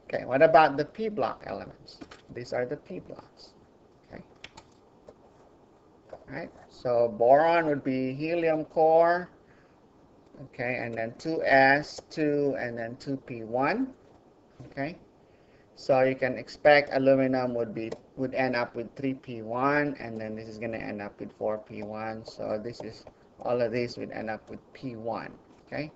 Okay, what about the p block elements? These are the p blocks. Okay. All right. So boron would be helium core. Okay, and then 2s, 2, and then 2p1. Okay. So you can expect aluminum would end up with 3p1, and then this is going to end up with 4p1. So this is all of these would end up with p1. Okay.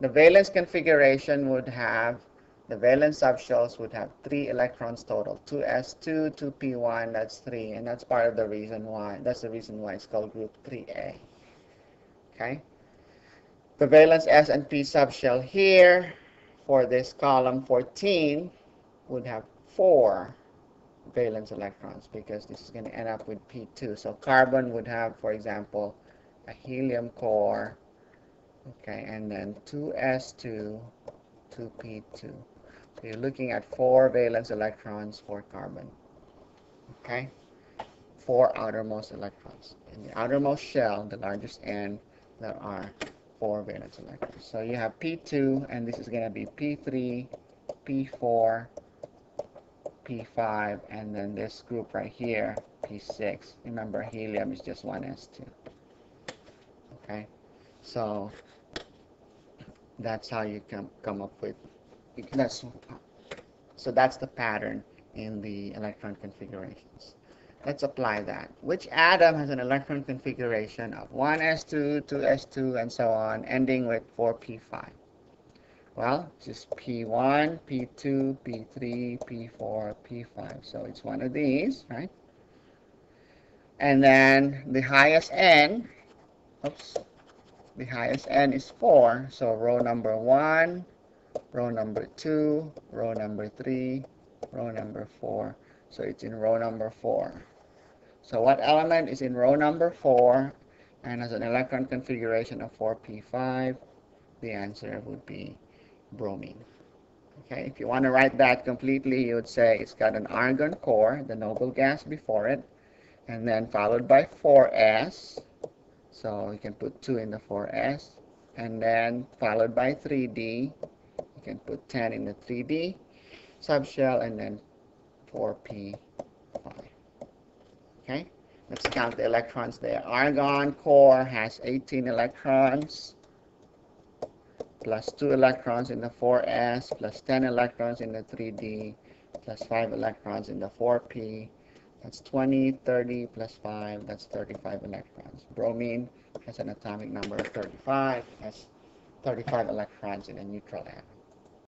The valence configuration would have the valence subshells would have 3 electrons total. 2s2, 2p1, that's 3, and that's part of the reason why. That's the reason why it's called group 3a. Okay. The valence s and p subshell here for this column 14 would have 4 valence electrons because this is going to end up with P2. So carbon would have, for example, a helium core, okay, and then 2s2, 2p2. So you're looking at 4 valence electrons for carbon, okay, 4 outermost electrons. In the outermost shell, the largest end, there are 4 valence electrons. So you have P2, and this is going to be P3, P4, P5, and then this group right here, P6. Remember, helium is just 1s2. Okay, so that's how you come up with that's so that's the pattern in the electron configurations. Let's apply that. Which atom has an electron configuration of 1s2, 2s2, and so on, ending with 4p5? Well, just P1, P2, P3, P4, P5. So it's one of these, right? And then the highest n, the highest n is 4. So row number 1, row number 2, row number 3, row number 4. So it's in row number 4. So what element is in row number 4 and has an electron configuration of 4p5? The answer would be bromine. Okay, if you want to write that completely, you would say it's got an argon core, the noble gas before it, and then followed by 4s. So you can put 2 in the 4s, and then followed by 3d. You can put 10 in the 3d subshell, and then 4p5. Okay, let's count the electrons there. Argon core has 18 electrons, plus 2 electrons in the 4s, plus 10 electrons in the 3d, plus 5 electrons in the 4p. That's 20, 30 plus 5, that's 35 electrons. Bromine has an atomic number of 35, has 35 electrons in a neutral atom.